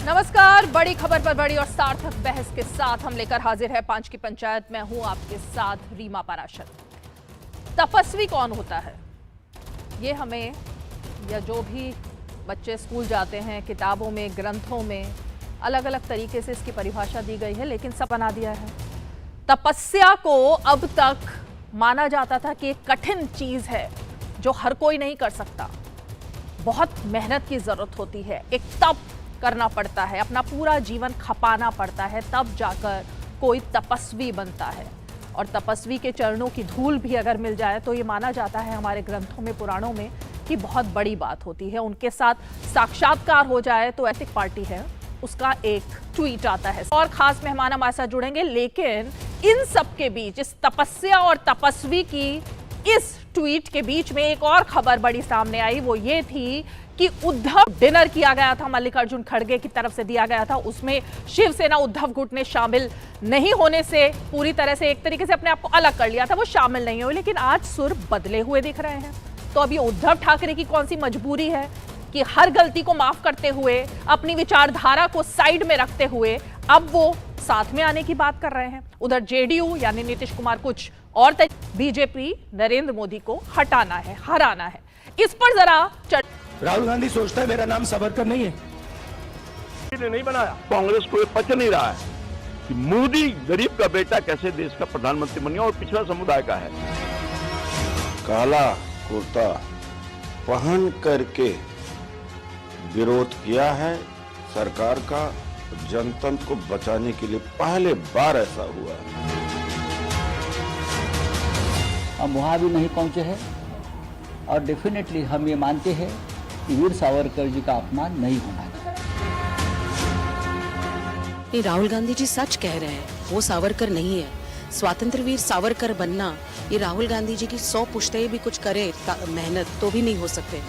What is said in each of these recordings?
नमस्कार। बड़ी खबर पर बड़ी और सार्थक बहस के साथ हम लेकर हाजिर है 5 की पंचायत। मैं हूं आपके साथ रीमा पाराशर। तपस्वी कौन होता है ये हमें या जो भी बच्चे स्कूल जाते हैं, किताबों में, ग्रंथों में अलग अलग तरीके से इसकी परिभाषा दी गई है, लेकिन सब बना दिया है। तपस्या को अब तक माना जाता था कि एक कठिन चीज है जो हर कोई नहीं कर सकता। बहुत मेहनत की जरूरत होती है, एक तप करना पड़ता है, अपना पूरा जीवन खपाना पड़ता है, तब जाकर कोई तपस्वी बनता है। और तपस्वी के चरणों की धूल भी अगर मिल जाए तो ये माना जाता है हमारे ग्रंथों में, पुराणों में, कि बहुत बड़ी बात होती है। उनके साथ साक्षात्कार हो जाए तो ऐसी पार्टी है, उसका एक ट्वीट आता है और खास मेहमान हमारे साथ जुड़ेंगे। लेकिन इन सब के बीच, इस तपस्या और तपस्वी की इस ट्वीट के बीच में एक और खबर बड़ी सामने आई। वो ये थी कि उद्धव डिनर किया गया था, मल्लिकार्जुन खड़गे की तरफ से दिया गया था। उसमें शिवसेना उद्धव गुट ने शामिल नहीं होने से पूरी तरह से एक तरीके से अपने आप को अलग कर लिया था, वो शामिल नहीं हुए। लेकिन आज सुर बदले हुए दिख रहे हैं। तो अब ये उद्धव ठाकरे की कौन सी मजबूरी है कि हर गलती को माफ करते हुए, अपनी विचारधारा को साइड में रखते हुए अब वो साथ में आने की बात कर रहे हैं। उधर जेडीयू यानी नीतीश कुमार कुछ और बीजेपी नरेंद्र मोदी को हटाना है, हराना है। इस पर जरा राहुल गांधी सोचता है मेरा नाम सावरकर नहीं है, नहीं बनाया। कांग्रेस को ये पच नहीं रहा है कि मोदी गरीब का बेटा कैसे देश का प्रधानमंत्री बन गया और पिछड़ा समुदाय का है। काला कुर्ता पहन करके विरोध किया है सरकार का, जनतंत्र को बचाने के लिए पहले बार ऐसा हुआ है। हम वहाँ भी नहीं पहुँचे हैं और डेफिनेटली हम ये मानते हैं कि वीर सावरकर जी का अपमान नहीं होना चाहिए। राहुल गांधी जी सच कह रहे हैं, वो सावरकर नहीं है। स्वतंत्र वीर सावरकर बनना, ये राहुल गांधी जी की 100 पुश्तैनी भी कुछ करे मेहनत तो भी नहीं हो सकते।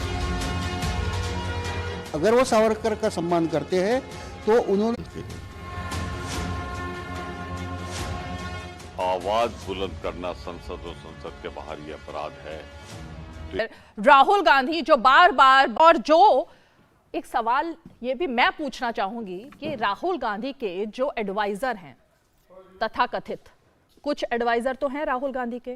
अगर वो सावरकर का सम्मान करते हैं तो उन्होंने आवाज बुलंद करना संसद और संसद के बाहर ये अपराध है। राहुल गांधी जो बार बार, और जो एक सवाल ये भी मैं पूछना चाहूंगी कि राहुल गांधी के जो एडवाइजर हैं, तथाकथित कुछ एडवाइजर तो हैं राहुल गांधी के,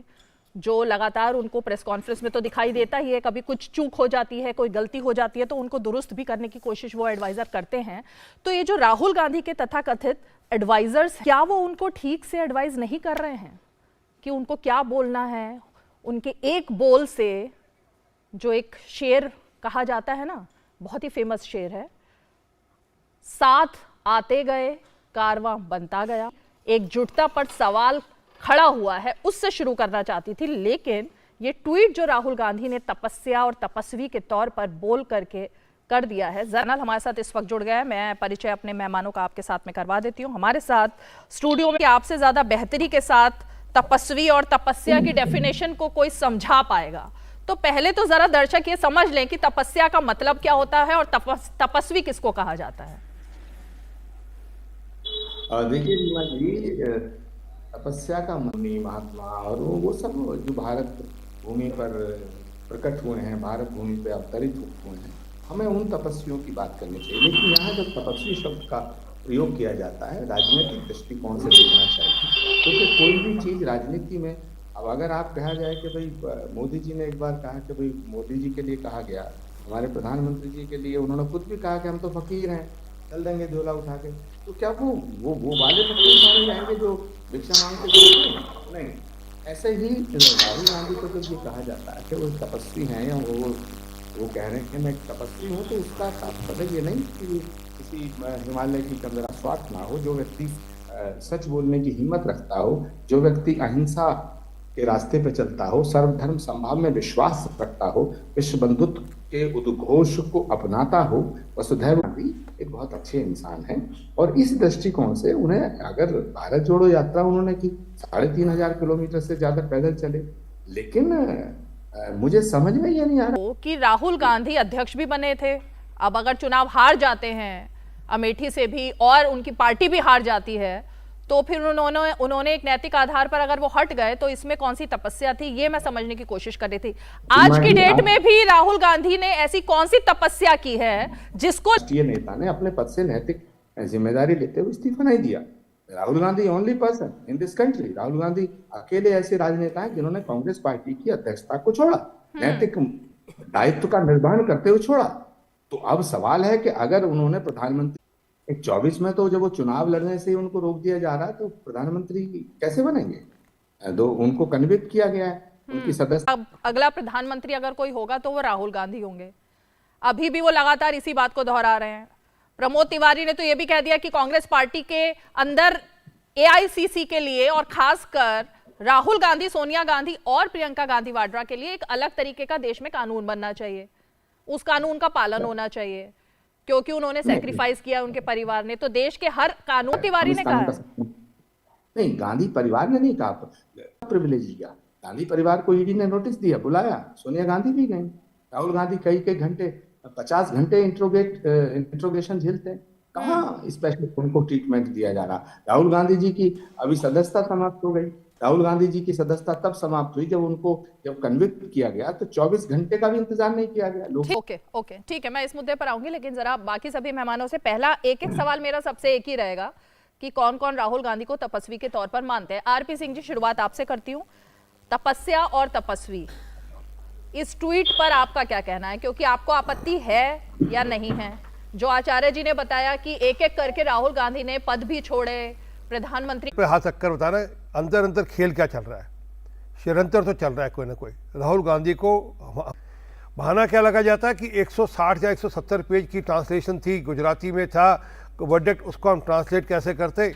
जो लगातार उनको प्रेस कॉन्फ्रेंस में तो दिखाई देता ही है, कभी कुछ चूक हो जाती है, कोई गलती हो जाती है तो उनको दुरुस्त भी करने की कोशिश वो एडवाइजर करते हैं। तो ये जो राहुल गांधी के तथाकथित एडवाइजर्स, क्या वो उनको ठीक से एडवाइज नहीं कर रहे हैं कि उनको क्या बोलना है? उनके एक बोल से, जो एक शेर कहा जाता है ना, बहुत ही फेमस शेर है, साथ आते गए कारवां बनता गया, एकजुटता पर सवाल खड़ा हुआ है, उससे शुरू करना चाहती थी। लेकिन ये ट्वीट जो राहुल गांधी ने तपस्या और तपस्वी के तौर पर बोल करके कर दिया है। जर्नल हमारे साथ इस वक्त जुड़ गया है। मैं परिचय अपने मेहमानों का आपके साथ में करवा देती हूँ। हमारे साथ स्टूडियो में आपसे ज्यादा बेहतरी के साथ तपस्वी और तपस्या की डेफिनेशन को कोई समझा पाएगा। तो पहले तो जरा दर्शक ये समझ लें कि तपस्या का मतलब क्या होता है और तपस्वी किसको कहा जाता है। देखिए रीमा जी, तपस्या का मुनि महात्मा और वो सब जो भारत भूमि पर प्रकट हुए हैं, भारत भूमि पर अवतरित हुए हैं, हमें उन तपस्वियों की बात करनी चाहिए। लेकिन यहाँ जब तपस्वी शब्द का प्रयोग किया जाता है, राजनीतिक दृष्टिकोण से देखना चाहिए, क्योंकि कोई भी चीज़ राजनीति में, अब अगर आप कहा जाए कि भाई मोदी जी ने एक बार कहा कि भाई मोदी जी के लिए कहा गया, हमारे प्रधानमंत्री जी के लिए उन्होंने खुद भी कहा कि हम तो फकीर हैं, चल देंगे झोला उठा के, तो क्या वो वाले फकीर माने जाएंगे जो भिक्षा मांगते नहीं? ऐसे ही राहुल गांधी को जब ये कहा जाता है कि वो तपस्वी हैं या वो कह रहे हैं कि मैं तपस्वी हूँ, तो उसका तात्पर्य ये नहीं कि किसी हिमालय की का मेरा स्वार्थ ना हो। जो व्यक्ति सच बोलने की हिम्मत रखता हो, जो व्यक्ति अहिंसा के रास्ते पे चलता हो, सर्वधर्म संभाव में विश्वास रखता हो, विश्व बंधुत्व के उद्घोष को अपनाता हो, वसुधैव भी एक बहुत अच्छे इंसान हैं। और इस दृष्टिकोण से उन्हें, अगर भारत जोड़ो यात्रा उन्होंने की, 3500 किलोमीटर से ज्यादा पैदल चले, लेकिन मुझे समझ में ये नहीं आ रहा कि राहुल गांधी अध्यक्ष भी बने थे, अब अगर चुनाव हार जाते हैं अमेठी से भी और उनकी पार्टी भी हार जाती है, तो फिर उन्होंने एक नैतिक आधार पर अगर वो हट गए तो इसमें कौन सी तपस्या थी, ये मैं समझने की कोशिश कर रही थी। आज की डेट में भी राहुल गांधी ने ऐसी कौन सी तपस्या की है जिसको राष्ट्रीय नेता ने अपने पद से नैतिक जिम्मेदारी लेते हुए इस्तीफा नहीं दिया। Rahul Gandhi only person in this country. Rahul Gandhi अकेले ऐसे राजनेता हैं जिन्होंने कांग्रेस पार्टी की अध्यक्षता को छोड़ा, नैतिक दायित्व का निर्वहन करते हुए छोड़ा। तो अब सवाल है कि अगर उन्होंने प्रधानमंत्री 24 में तो जब वो चुनाव लड़ने से उनको रोक दिया जा रहा है तो प्रधानमंत्री कैसे बनेंगे? तो उनको कन्विक्ट किया गया है, उनकी सदस्य। अब अगला प्रधानमंत्री अगर कोई होगा तो वो राहुल गांधी होंगे। अभी भी वो लगातार इसी बात को दोहरा रहे हैं। प्रमोद तिवारी ने तो ये भी कह दिया कि कांग्रेस पार्टी के अंदर एआईसीसी के लिए और खासकर राहुल गांधी, सोनिया गांधी और प्रियंका गांधी वाड्रा के लिए एक अलग तरीके का देश में कानून बनना चाहिए, उस कानून का पालन होना चाहिए, क्योंकि उन्होंने सैक्रिफाइस किया उनके परिवार ने। तो देश के हर कानून तिवारी ने कहा है। नहीं, गांधी परिवार ने नहीं कहा, प्रिविलेज लिया। गांधी परिवार को ईडी ने नोटिस दिया, बुलाया, सोनिया गांधी भी गई। राहुल गांधी कई घंटे, 50 घंटे इंट्रोगेशन झेलते हैं। कहाँ स्पेशल उनको ट्रीटमेंट दिया जा रहा? राहुल गांधी जी की अभी सदस्यता समाप्त हो गई। राहुल गांधी जी की सदस्यता तब समाप्त हुई जब कन्विक्ट किया गया, तो 24 घंटे का भी इंतजार नहीं किया गया। लोग ओके, ठीक है, मैं इस मुद्दे पर आऊंगी, लेकिन जरा बाकी सभी मेहमानों से पहला एक सवाल मेरा सबसे एक ही रहेगा कि कौन कौन राहुल गांधी को तपस्वी के तौर पर मानते हैं। आरपी सिंह जी, शुरुआत आपसे करती हूँ। तपस्या और तपस्वी, इस ट्वीट पर आपका क्या कहना है? क्योंकि आपको आपत्ति है या नहीं है? जो आचार्य जी ने बताया कि एक एक करके राहुल गांधी ने पद भी छोड़े, प्रधानमंत्री पे हाथ रखकर बता रहे हैं अंदर अंदर खेल क्या चल रहा है। षड्यंत्र तो चल रहा है कोई ना कोई। राहुल गांधी को बहाना क्या लगा जाता है कि 160 या 170 पेज की ट्रांसलेशन थी, गुजराती में था वर्डिक्ट, उसको हम ट्रांसलेट कैसे करते?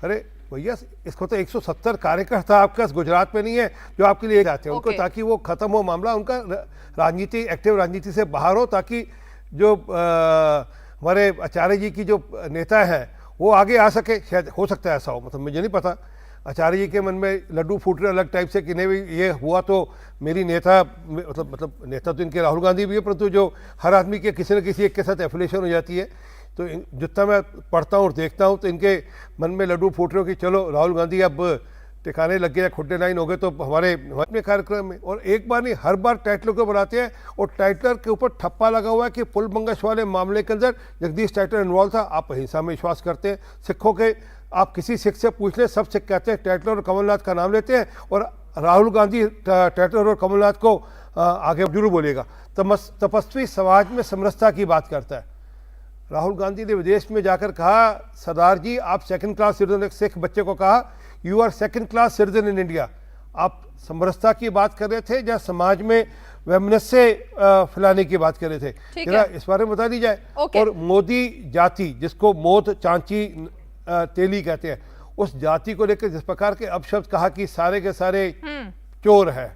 अरे भैया, इसको तो 170 कार्यकर्ता आपके गुजरात में नहीं है जो आपके लिए जाते हैं उनको, ताकि वो खत्म हो मामला, उनका राजनीति, एक्टिव राजनीति से बाहर हो, ताकि जो हमारे आचार्य जी की जो नेता है वो आगे आ सके। शायद हो सकता है ऐसा हो, मतलब मुझे नहीं पता। आचार्य जी के मन में लड्डू फूट रहे अलग टाइप से कि नहीं ये हुआ तो मेरी नेता, मतलब नेता तो इनके राहुल गांधी भी है, परंतु जो हर आदमी के किसी न किसी एक के साथ एफिलिएशन हो जाती है। तो जितना मैं पढ़ता हूँ और देखता हूँ तो इनके मन में लड्डू फूट रहे हो कि चलो राहुल गांधी अब टिकाने लग गए, खुड्डे नाइन हो गए तो हमारे कार्यक्रम में। और एक बार नहीं, हर बार टाइटल को बनाते हैं और टाइटलर के ऊपर ठप्पा लगा हुआ है कि पुल बंगश वाले मामले के अंदर जगदीश टाइटलर इन्वॉल्व था। आप अहिंसा में विश्वास करते हैं, सिखों के आप किसी सिख से पूछ लें, सब सिख कहते हैं टाइटलर और कमलनाथ का नाम लेते हैं, और राहुल गांधी टाइटलर और कमलनाथ को आगे जरूर बोलेगा। तपस्वी समाज में समरसता की बात करता है। राहुल गांधी ने विदेश में जाकर कहा, सरदार जी आप सेकंड क्लास सिटीजन, एक सिख बच्चे को कहा you are second class citizen in India. आप समरसता की बात कर रहे थे या समाज में वैमनस्य फैलाने की बात कर रहे थे? जरा इस बारे में बता दी जाए। और मोदी जाति, जिसको मोद चांची तेली कहते हैं, उस जाति को लेकर जिस प्रकार के अपशब्द कहा कि सारे के सारे चोर है।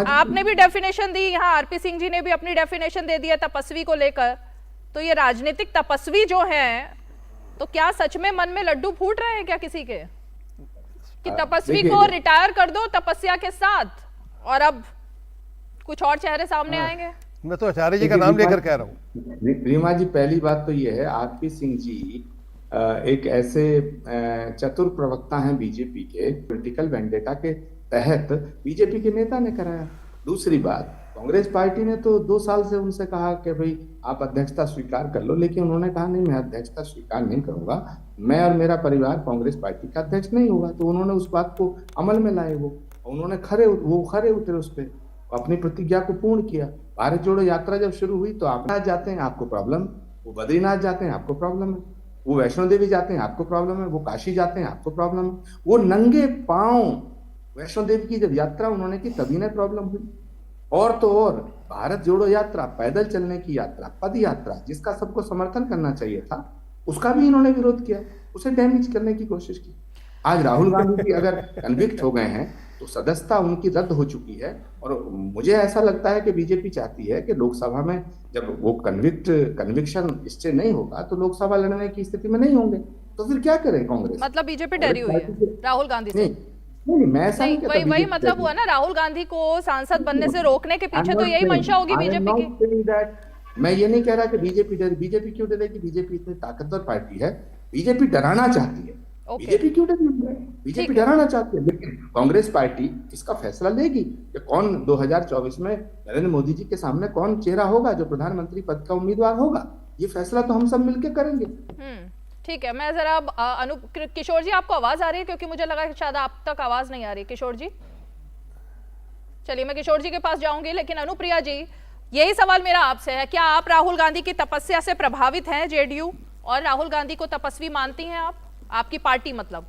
आपने भी डेफिनेशन दी, यहाँ आरपी सिंह जी ने भी अपनी डेफिनेशन दे दिया तपस्वी को लेकर। तो ये राजनीतिक तपस्वी जो हैं, तो क्या सच में मन में लड्डू फूट रहे हैं क्या किसी के कि तपस्वी को रिटायर कर दो तपस्या के साथ, और अब कुछ और चेहरे सामने आएंगे? मैं तो आचार्य जी का नाम लेकर कह रहा हूँ। रीमा जी, पहली बात तो ये है, आरपी सिंह जी एक ऐसे चतुर प्रवक्ता हैं बीजेपी के, पॉलिटिकल वेंडेटा के तहत बीजेपी के नेता ने कराया। दूसरी बात, कांग्रेस पार्टी ने तो 2 साल से उनसे कहा कि भाई आप अध्यक्षता स्वीकार कर लो, लेकिन उन्होंने कहा नहीं, मैं अध्यक्षता स्वीकार नहीं करूंगा, मैं और मेरा परिवार कांग्रेस पार्टी का अध्यक्ष नहीं होगा। तो उन्होंने उस बात को अमल में लाए, उन्होंने खरे उतरे उस पर, अपनी प्रतिज्ञा को पूर्ण किया। भारत जोड़ो यात्रा जब शुरू हुई तो आप जाते हैं आपको प्रॉब्लम, वो बद्रीनाथ जाते हैं आपको प्रॉब्लम है, वो वैष्णो देवी जाते हैं आपको प्रॉब्लम है, वो काशी जाते हैं आपको प्रॉब्लम है। वो नंगे पांव वैष्णो देवी की जब यात्रा उन्होंने की तभी ने प्रॉब्लम हुई। और तो और भारत जोड़ो यात्रा, पैदल चलने की यात्रा, पद यात्रा, जिसका सबको समर्थन करना चाहिए था, उसका भी इन्होंने विरोध किया, उसे डैमेज करने की कोशिश की। आज राहुल गांधी की अगर कन्विक्ट हो गए हैं तो सदस्यता उनकी रद्द हो चुकी है। और मुझे ऐसा लगता है कि बीजेपी चाहती है कि लोकसभा में जब वो कन्विक्शन इससे नहीं होगा तो लोकसभा लड़ने की स्थिति में नहीं होंगे, तो फिर क्या करे कांग्रेस? मतलब बीजेपी डरी हुई है राहुल गांधी से? नहीं, मैं ऐसा नहीं कहता। वही मतलब हुआ ना, राहुल गांधी को सांसद बनने से रोकने के पीछे तो यही मंशा होगी बीजेपी की। मैं ये नहीं कह रहा कि बीजेपी डरे। बीजेपी क्यों डरेगी? बीजेपी इतनी ताकतवर पार्टी है, बीजेपी डराना चाहती है। ओके। बीजेपी क्यों डरी हुई है? बीजेपी डराना चाहती है, लेकिन कांग्रेस पार्टी इसका फैसला लेगी कि कौन 2024 में नरेंद्र मोदी जी के सामने कौन चेहरा होगा जो प्रधानमंत्री पद का उम्मीदवार होगा। ये फैसला तो हम सब मिलकर करेंगे। ठीक है, मैं जरा किशोर जी, आपको आवाज आ रही है? क्योंकि मुझे लगा कि शायद आप तक आवाज नहीं आ रही। किशोर जी, चलिए मैं किशोर जी के पास जाऊंगी, लेकिन अनुप्रिया जी, यही सवाल मेरा आपसे है, क्या आप राहुल गांधी की तपस्या से प्रभावित हैं जेडीयू, और राहुल गांधी को तपस्वी मानती हैं आप, आपकी पार्टी मतलब?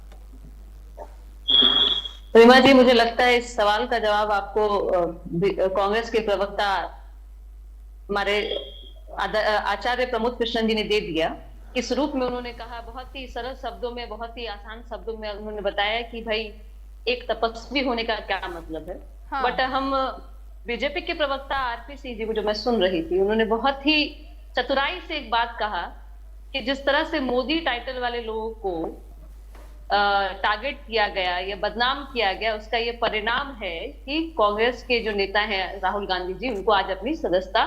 रीमा जी, मुझे लगता है इस सवाल का जवाब आपको कांग्रेस के प्रवक्ता हमारे आचार्य प्रमोद कृष्णन जी ने दे दिया। इस रूप में उन्होंने कहा, बहुत ही सरल शब्दों में, बहुत ही आसान शब्दों में उन्होंने बताया कि भाई एक तपस्वी होने का क्या मतलब है। हाँ। बट हम बीजेपी के प्रवक्ता आरपी सिंह जी को जो मैं सुन रही थी, उन्होंने बहुत ही चतुराई से एक बात कहा कि जिस तरह से मोदी टाइटल वाले लोगों को टारगेट किया गया या बदनाम किया गया, उसका ये परिणाम है कि कांग्रेस के जो नेता हैं राहुल गांधी जी, उनको आज अपनी सदस्यता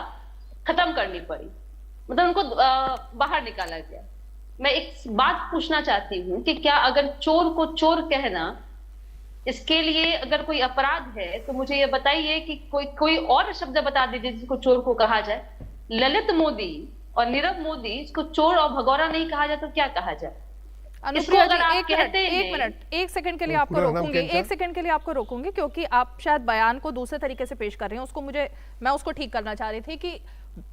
खत्म करनी पड़ी, मतलब उनको बाहर निकाला गया। मैं एक बात पूछना चाहती हूँ कि क्या अगर चोर को चोर कहना, इसके लिए अगर कोई अपराध है तो मुझे ये बताइए कि कोई और शब्द बता दीजिए जिसको चोर को कहा जाए। ललित मोदी और नीरव मोदी, इसको चोर और भगौरा नहीं कहा जाए तो क्या कहा जाए? अनुप्रिया जी, एक सेकंड के लिए आपको रोकूंगी, एक सेकंड के लिए आपको रोकूंगी, क्योंकि आप शायद बयान को दूसरे तरीके से पेश कर रहे हैं। उसको मैं उसको ठीक करना चाह रही थी कि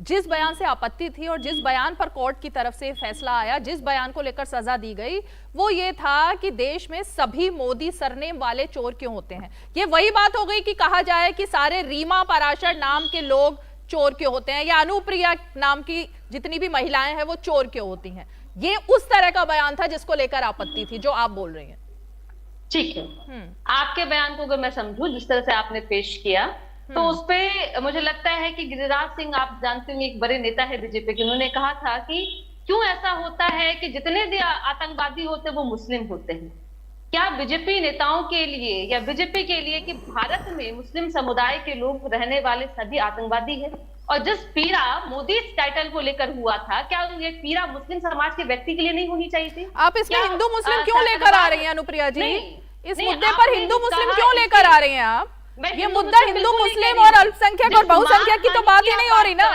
जिस बयान से आपत्ति थी और जिस बयान पर कोर्ट की तरफ से फैसला आया, जिस बयान को लेकर सजा दी गई, वो ये था कि देश में सभी मोदी सरनेम वाले चोर क्यों होते हैं। ये वही बात हो गई कि कहा जाए कि सारे रीमा पाराशर नाम के लोग चोर क्यों होते हैं, या अनुप्रिया नाम की जितनी भी महिलाएं हैं वो चोर क्यों होती हैं। ये उस तरह का बयान था जिसको लेकर आपत्ति थी, जो आप बोल रही हैं। ठीक है, आपके बयान को अगर मैं समझूं जिस तरह से आपने पेश किया, तो उस पे मुझे लगता है कि गिरिराज सिंह, आप जानते होंगे, एक बड़े नेता है बीजेपी के, उन्होंने कहा था कि क्यों ऐसा होता है कि जितने भी आतंकवादी होते हैं वो मुस्लिम होते हैं। क्या बीजेपी नेताओं के लिए या बीजेपी के लिए कि भारत में मुस्लिम समुदाय के लोग रहने वाले सभी आतंकवादी है? और जिस पीड़ा मोदी टाइटल को लेकर हुआ था, क्या ये पीड़ा मुस्लिम समाज के व्यक्ति के लिए नहीं होनी चाहिए थी? आप इसमें हिंदू मुस्लिम क्यों लेकर आ रही हैं अनुप्रिया जी? इस मुद्दे पर हिंदू मुस्लिम क्यों लेकर आ रही हैं आप? ये मुद्दा हिंदू मुस्लिम और अल्पसंख्यक और बहुसंख्यक की तो बात ही नहीं हो रही ना,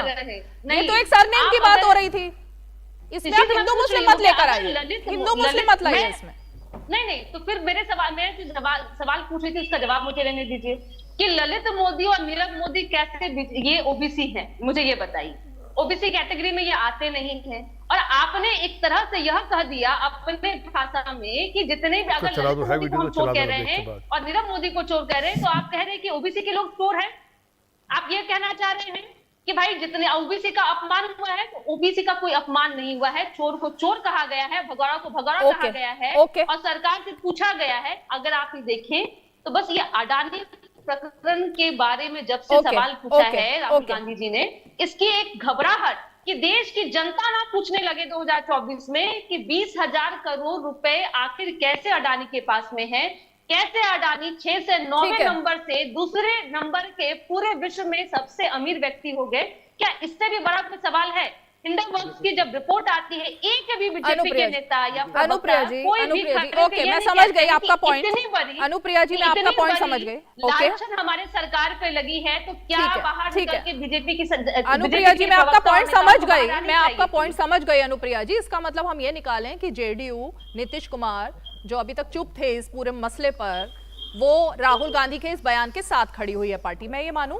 ये तो एक सरनेम की बात हो रही थी। इसमें आप हिंदू मुस्लिम मत लेकर आइए, हिंदू मुस्लिम मत लाइए इसमें। नहीं, तो फिर मैं सवाल पूछ रही थी, उसका जवाब मुझे लेने दीजिए कि ललित मोदी और नीरव मोदी कैसे ये ओबीसी हैं, मुझे ये बताइए। ओबीसी कैटेगरी में ये आते नहीं हैं, और आपने एक तरह से यह कह दिया अपने भाषा में कि जितने भी अगर ललित मोदी को हम चोर कह रहे हैं और नीरव मोदी को चोर कह रहे हैं, तो आप कह रहे हैं कि ओबीसी के लोग चोर हैं। आप ये कहना चाह रहे हैं कि भाई जितने ओबीसी का अपमान हुआ है, तो ओबीसी का कोई अपमान नहीं हुआ है। चोर को चोर कहा गया है, भगौड़ा को भगौड़ा कहा गया है, और सरकार से पूछा गया है। अगर आप देखें तो बस ये अडानी प्रकरण के बारे में जब से सवाल पूछा है राहुल गांधी जी ने, इसकी एक घबराहट कि देश की जनता ना पूछने लगे 2024 में कि 20,000 करोड़ रुपए आखिर कैसे अडानी के पास में है, कैसे अडानी 6 से 9वें नंबर से दूसरे नंबर के पूरे विश्व में सबसे अमीर व्यक्ति हो गए। क्या इससे भी बड़ा कोई सवाल है? हिंडनबर्ग की जब रिपोर्ट आती है, एक भी बीजेपी के नेता या अनुप्रिया जी, ओके, मैं समझ गई आपका पॉइंट। अनुप्रिया जी, मैं आपका पॉइंट समझ गई। ओके, हमारे सरकार पे लगी है तो क्या बाहर निकल के बीजेपी की अनुप्रिया जी, मैं आपका पॉइंट समझ गई, मैं आपका पॉइंट समझ गई अनुप्रिया जी। इसका मतलब हम ये निकालें कि जेडीयू, नीतीश कुमार जो अभी तक चुप थे इस पूरे मसले पर, वो राहुल गांधी के इस बयान के साथ खड़ी हुई है पार्टी, मैं ये मानूं?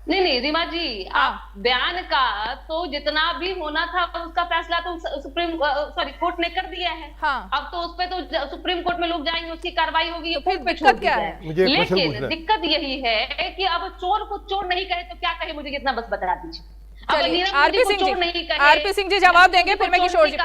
नहीं रीमा जी, आप बयान का तो जितना भी होना था उसका फैसला तो कोर्ट ने कर दिया है। हाँ। अब तो उस पे तो सुप्रीम कोर्ट में लोग जाएंगे, उसकी कार्रवाई होगी, तो फिर दिक्कत क्या है? लेकिन दिक्कत यही है कि अब चोर को चोर नहीं कहे तो क्या कहे, मुझे इतना बस बता दीजिए। आरपी सिंह जी जवाब देंगे, फिर मैं किशोर जी।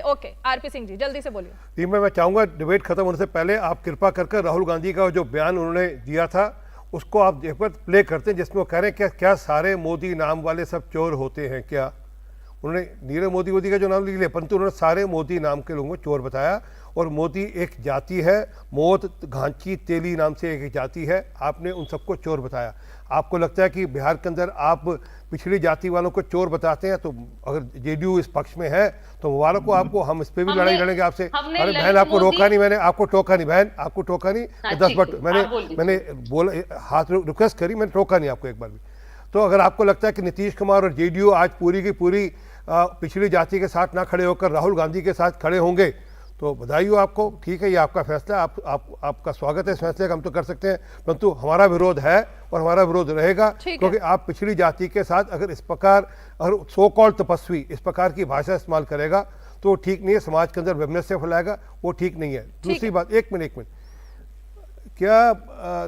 ओके, आरपी सिंह जी जल्दी से बोलिए। मैं चाहूंगा डिबेट खत्म होने से पहले आप कृपा कर राहुल गांधी का जो बयान उन्होंने दिया था उसको आप एक बार प्ले करते हैं, जिसमें वो कह रहे हैं क्या सारे मोदी नाम वाले सब चोर होते हैं क्या? उन्होंने नीरव मोदी का जो नाम लिख लिया, परंतु उन्होंने सारे मोदी नाम के लोगों को चोर बताया। और मोदी एक जाति है, मोत घांची तेली नाम से एक जाति है, आपने उन सबको चोर बताया। आपको लगता है कि बिहार के अंदर आप पिछड़ी जाति वालों को चोर बताते हैं, तो अगर जेडीयू इस पक्ष में है तो मुबारक को आपको, हम इस पे भी लड़ाई लड़ेंगे आपसे। अरे बहन, आपको रोका नहीं मैंने, आपको टोका नहीं बहन, आपको टोका नहीं। 10 मिनट मैंने बोला, हाथ रिक्वेस्ट करी, मैंने टोका नहीं आपको एक बार भी। तो अगर आपको लगता है कि नीतीश कुमार और जेडीयू आज पूरी की पूरी पिछड़ी जाति के साथ ना खड़े होकर राहुल गांधी के साथ खड़े होंगे, तो बधाई हो आपको, ठीक है, ये आपका फैसला, आपका स्वागत है इस फैसले का, हम तो कर सकते हैं, परंतु हमारा विरोध है और हमारा विरोध रहेगा, क्योंकि आप पिछड़ी जाति के साथ अगर इस प्रकार, अगर सो कॉल तपस्वी इस प्रकार की भाषा इस्तेमाल करेगा तो वो ठीक नहीं है, समाज के अंदर वैमनस्य फैलाएगा, वो ठीक नहीं है। दूसरी बात, एक मिनट, क्या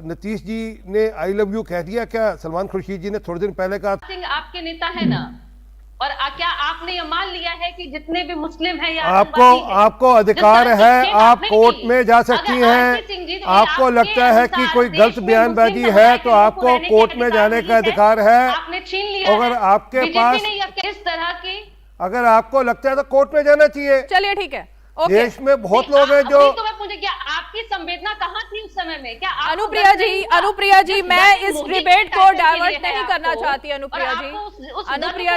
नीतीश जी ने आई लव यू कह दिया क्या? सलमान खुर्शीद जी ने थोड़े दिन पहले कहा। सिंह आपके नेता है ना, और क्या आपने ये मान लिया है कि जितने भी मुस्लिम हैं या आपको अधिकार है, आप कोर्ट में जा सकती हैं, आपको लगता है कि कोई गलत बयानबाजी है तो आपको कोर्ट में जाने का अधिकार है। आपने छीन लिया। अगर आपके पास किस तरह की, अगर आपको लगता है तो कोर्ट में जाना चाहिए। चलिए ठीक है। देश में बहुत लोग हैं जो, तो मैं पूछे, क्या आपकी संवेदना कहाँ थी उस समय में? क्या अनुप्रिया जी, मैं इस डिबेट को डाइवर्ट नहीं करना चाहती। अनुप्रिया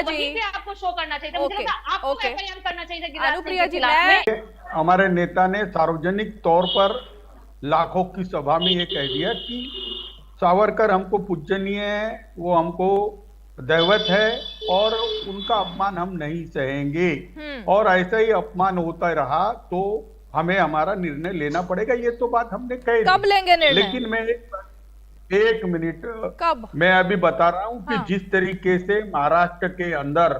जी, आपको शो करना चाहिए, आपको करना चाहिए। अनुप्रिया जी, मैं, हमारे नेता ने सार्वजनिक तौर पर लाखों की सभा में ये कह दिया कि सावरकर हमको पूजनीय है, वो हमको दैवत है और उनका अपमान हम नहीं सहेंगे, और ऐसा ही अपमान होता रहा तो हमें हमारा निर्णय लेना पड़ेगा। ये तो बात हमने कही। कब लेंगे निर्णय? लेकिन मैं एक मिनट, कब? मैं अभी बता रहा हूं कि जिस तरीके से महाराष्ट्र के अंदर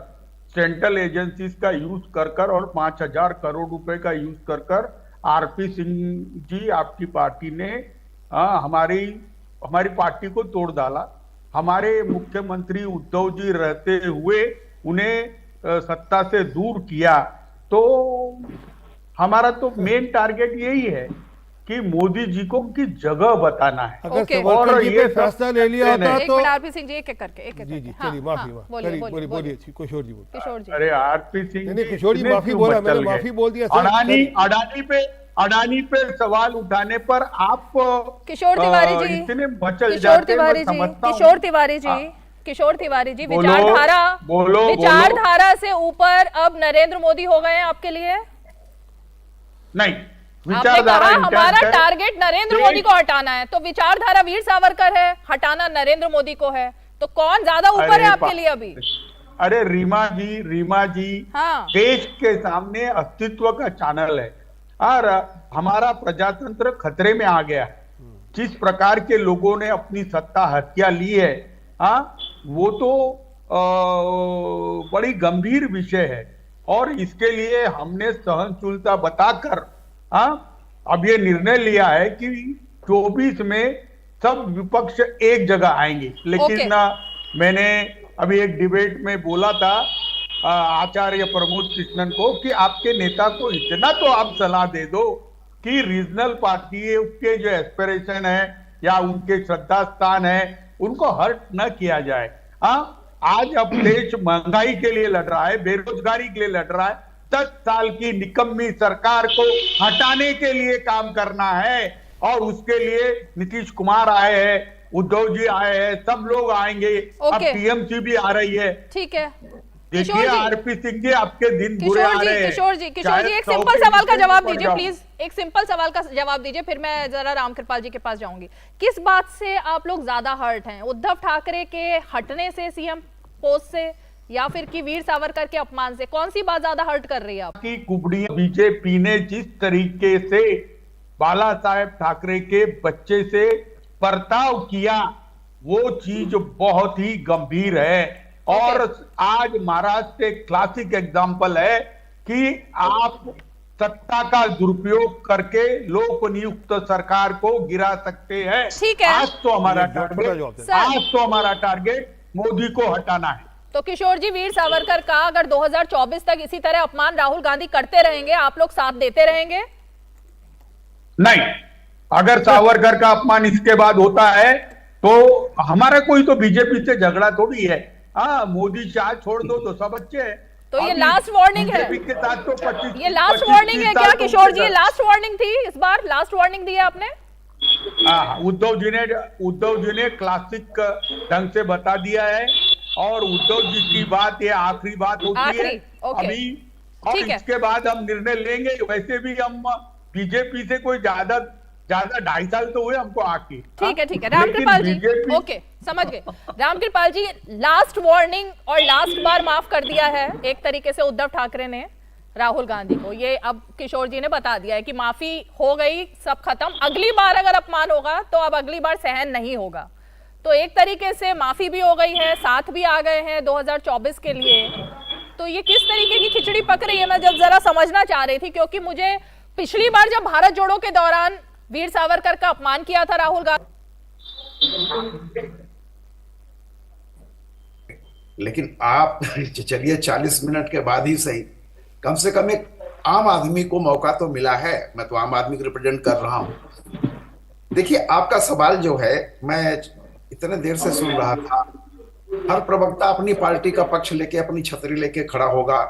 सेंट्रल एजेंसीज का यूज कर और 5,000 करोड़ रुपए का यूज कर आरपी सिंह जी, आपकी पार्टी ने हमारी पार्टी को तोड़ डाला। हमारे मुख्यमंत्री उद्धव जी रहते हुए उन्हें सत्ता से दूर किया। तो हमारा तो मेन टारगेट यही है कि मोदी जी को उनकी जगह बताना है। अगर सावरकर जी पे फैसला ले लिया होता तो आरपी सिंह जी एक करके जी चलिए, माफी बोलिए किशोर जी, किशोर जी। अरे आरपी सिंह नहीं, किशोर जी माफी बोला, मैंने माफी बोल दिया। अडानी पे सवाल उठाने पर आप किशोर तिवारी जी इतने मचल किशोर जाते, किशोर तिवारी जी विचारधारा से ऊपर अब नरेंद्र मोदी हो गए हैं आपके लिए? नहीं, विचारधारा हमारा टारगेट नरेंद्र मोदी को हटाना है, तो विचारधारा वीर सावरकर है, हटाना नरेंद्र मोदी को है, तो कौन ज्यादा ऊपर है आपके लिए अभी? अरे रीमा जी, देश के सामने अस्तित्व का चैनल है और हमारा प्रजातंत्र खतरे में आ गया है। जिस प्रकार के लोगों ने अपनी सत्ता हत्या ली है, वो तो बड़ी गंभीर विषय है और इसके लिए हमने सहनशीलता बताकर अब ये निर्णय लिया है कि 24 में सब विपक्ष एक जगह आएंगे। लेकिन मैंने अभी एक डिबेट में बोला था आचार्य प्रमोद कृष्णन को कि आपके नेता को इतना तो आप सलाह दे दो कि रीजनल पार्टी के जो एस्पिरेशन है या उनके श्रद्धा स्थान है उनको हर्ट न किया जाए। आज अब देश महंगाई के लिए लड़ रहा है, बेरोजगारी के लिए लड़ रहा है। 10 साल की निकम्मी सरकार को हटाने के लिए काम करना है और उसके लिए नीतीश कुमार आए हैं, उद्धव जी आए हैं, सब लोग आएंगे। अब टीएमसी भी आ रही है। ठीक है, देखिए आरपी सिंह जी, आपके दिन बुरे आ रहे हैं। किशोर जी एक सिंपल सवाल का जवाब दीजिए प्लीज, एक सिंपल सवाल का जवाब दीजिए, फिर मैं जरा रामकृपाल जी के पास जाऊंगी। किस बात से आप लोग ज्यादा हर्ट हैं, उद्धव ठाकरे के हटने से सीएम पोस्ट से या फिर कि वीर सावरकर के अपमान से? कौन सी बात ज्यादा हर्ट कर रही है आपकी? कुबड़ियां बीजेपी ने जिस तरीके से बाला साहेब ठाकरे के बच्चे से बर्ताव किया वो चीज बहुत ही गंभीर है। और आज महाराष्ट्र एक क्लासिक एग्जांपल है कि आप सत्ता का दुरुपयोग करके लोक नियुक्त सरकार को गिरा सकते हैं। ठीक है, आज तो हमारा टारगेट मोदी को हटाना है। तो किशोर जी, वीर सावरकर का अगर 2024 तक इसी तरह अपमान राहुल गांधी करते रहेंगे, आप लोग साथ देते रहेंगे? नहीं, अगर सावरकर का अपमान इसके बाद होता है तो हमारा कोई तो बीजेपी से झगड़ा थोड़ी है। मोदी शाह छोड़ दो तो सब अच्छे हैं, तो ये अभी लास्ट वार्निंग है, बीजेपी के साथ तो 25 ये लास्ट 25 वार्निंग है क्या साल तो किशोर जी? उनके लास्ट वार्निंग थी इस बार, लास्ट वार्निंग दी है आपने? उद्धव जी ने क्लासिक ढंग से बता दिया है, और उद्धव जी की बात ये आखिरी बात होती है आखिरी, ओके। अभी, और ठीक है। इसके बाद हम निर्णय लेंगे। वैसे भी हम बीजेपी से कोई ज्यादा 2.5 साल तो हुए हमको आके। ठीक है रामकृपाल जी, बीजेपी ओके समझ गए। रामकृपाल जी, लास्ट वार्निंग और लास्ट बार माफ कर दिया है एक तरीके से उद्धव ठाकरे ने राहुल गांधी को, ये अब किशोर जी ने बता दिया है कि माफी हो गई, सब खत्म, अगली बार अगर अपमान होगा तो अब अगली बार सहन नहीं होगा। तो एक तरीके से माफी भी हो गई है, साथ भी आ गए हैं 2024 के लिए। तो ये किस तरीके की खिचड़ी पक रही है, मैं जब जरा समझना चाह रही थी, क्योंकि मुझे पिछली बार जब भारत जोड़ो के दौरान वीर सावरकर का अपमान किया था राहुल गांधी, लेकिन आप चलिए 40 मिनट के बाद ही सही, कम से कम एक आम आदमी को मौका तो मिला है। मैं तो आम आदमी को रिप्रेजेंट कर रहा हूं। देखिए, आपका सवाल जो है, मैं इतने देर से सुन रहा था, हर प्रवक्ता अपनी पार्टी का पक्ष लेके, अपनी छतरी लेके खड़ा होगा,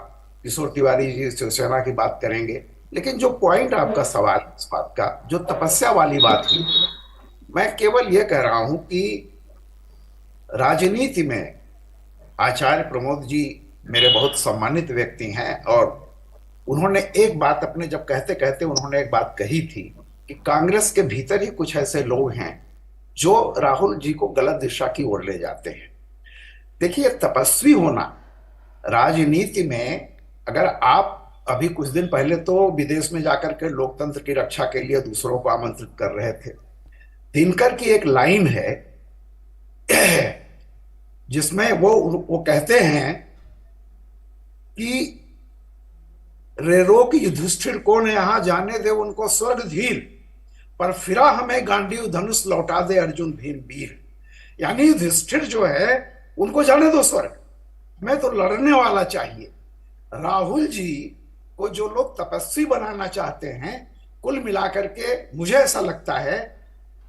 किशोर तिवारी जी शिवसेना की बात करेंगे, लेकिन जो पॉइंट आपका सवाल इस बात का, जो तपस्या वाली बात है, मैं केवल यह कह रहा हूं कि राजनीति में आचार्य प्रमोद जी मेरे बहुत सम्मानित व्यक्ति हैं, और उन्होंने एक बात अपने जब कहते कहते उन्होंने एक बात कही थी कि कांग्रेस के भीतर ही कुछ ऐसे लोग हैं जो राहुल जी को गलत दिशा की ओर ले जाते हैं। देखिए, तपस्वी होना राजनीति में, अगर आप अभी कुछ दिन पहले तो विदेश में जाकर के लोकतंत्र की रक्षा के लिए दूसरों को आमंत्रित कर रहे थे। दिनकर की एक लाइन है जिसमें वो कहते हैं कि रेरो की युधिष्ठिर को न यहां जाने दे उनको स्वर्ग धीर, पर फिरा हमें गांडीव धनुष लौटा दे अर्जुन भीम वीर। यानी युधिष्ठिर जो है उनको जाने दो स्वर्ग, मैं तो लड़ने वाला चाहिए। राहुल जी को जो लोग तपस्वी बनाना चाहते हैं, कुल मिलाकर के मुझे ऐसा लगता है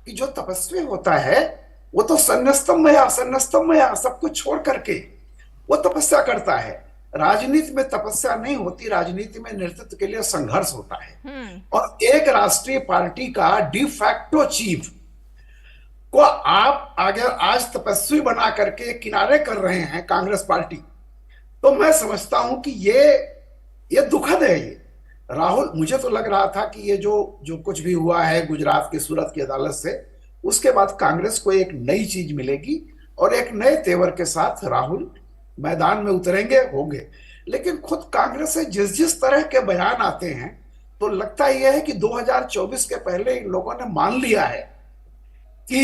कि जो तपस्वी होता है वो तो सन्नस्तम मया सब कुछ छोड़ करके वो तपस्या करता है। राजनीति में तपस्या नहीं होती, राजनीति में नेतृत्व के लिए संघर्ष होता है। और एक राष्ट्रीय पार्टी का डिफैक्टो चीफ को आप अगर आज तपस्वी बना करके किनारे कर रहे हैं कांग्रेस पार्टी, तो मैं समझता हूं कि ये दुखद है। ये राहुल, मुझे तो लग रहा था कि ये जो कुछ भी हुआ है गुजरात की सूरत की अदालत से, उसके बाद कांग्रेस को एक नई चीज मिलेगी और एक नए तेवर के साथ राहुल मैदान में उतरेंगे होंगे। लेकिन खुद कांग्रेस से जिस तरह के बयान आते हैं, तो लगता यह है कि 2024 के पहले इन लोगों ने मान लिया है कि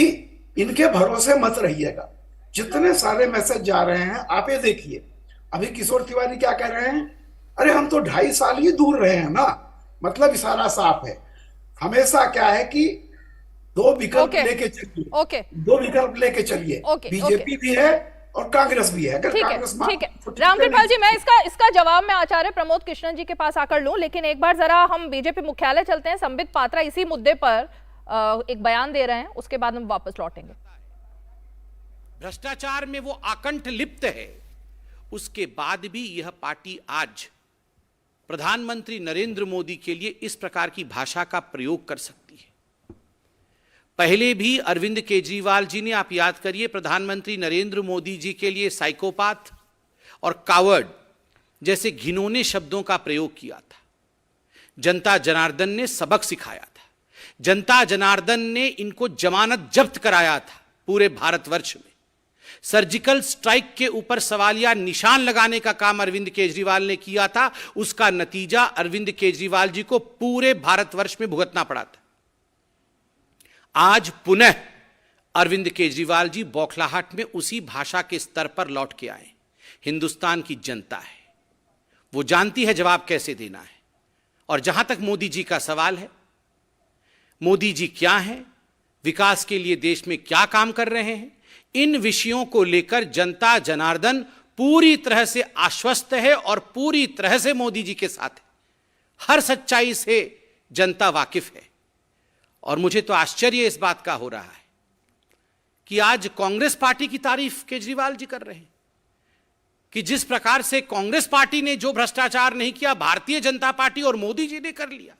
इनके भरोसे मत रहिएगा। जितने सारे मैसेज जा रहे हैं आप ये देखिए, अभी किशोर तिवारी क्या कह रहे हैं, अरे हम तो 2.5 साल ही दूर रहे हैं ना, मतलब इशारा साफ है। हमेशा क्या है कि दो विकल्प लेके चलिए, दो विकल्प लेके चलिए, बीजेपी भी है और कांग्रेस भी है। ठीक है रामकृपाल जी, मैं इसका जवाब मैं आचार्य प्रमोद कृष्णन जी के पास आकर लूं, लेकिन एक बार जरा हम बीजेपी मुख्यालय चलते हैं। संबित पात्रा इसी मुद्दे पर एक बयान दे रहे हैं, उसके बाद हम वापस लौटेंगे। भ्रष्टाचार में वो आकंठ लिप्त है, उसके बाद भी यह पार्टी आज प्रधानमंत्री नरेंद्र मोदी के लिए इस प्रकार की भाषा का प्रयोग कर सकती है। पहले भी अरविंद केजरीवाल जी ने, आप याद करिए, प्रधानमंत्री नरेंद्र मोदी जी के लिए साइकोपाथ और कावर्ड जैसे घिनौने शब्दों का प्रयोग किया था। जनता जनार्दन ने सबक सिखाया था, जनता जनार्दन ने इनको जमानत जब्त कराया था पूरे भारतवर्ष में। सर्जिकल स्ट्राइक के ऊपर सवालिया निशान लगाने का काम अरविंद केजरीवाल ने किया था, उसका नतीजा अरविंद केजरीवाल जी को पूरे भारतवर्ष में भुगतना पड़ा था। आज पुनः अरविंद केजरीवाल जी बौखलाहट में उसी भाषा के स्तर पर लौट के आए। हिंदुस्तान की जनता है, वो जानती है जवाब कैसे देना है। और जहां तक मोदी जी का सवाल है, मोदी जी क्या है, विकास के लिए देश में क्या काम कर रहे हैं, इन विषयों को लेकर जनता जनार्दन पूरी तरह से आश्वस्त है और पूरी तरह से मोदी जी के साथ है। हर सच्चाई से जनता वाकिफ है। और मुझे तो आश्चर्य इस बात का हो रहा है कि आज कांग्रेस पार्टी की तारीफ केजरीवाल जी कर रहे हैं। कि जिस प्रकार से कांग्रेस पार्टी ने जो भ्रष्टाचार नहीं किया, भारतीय जनता पार्टी और मोदी जी ने कर लिया।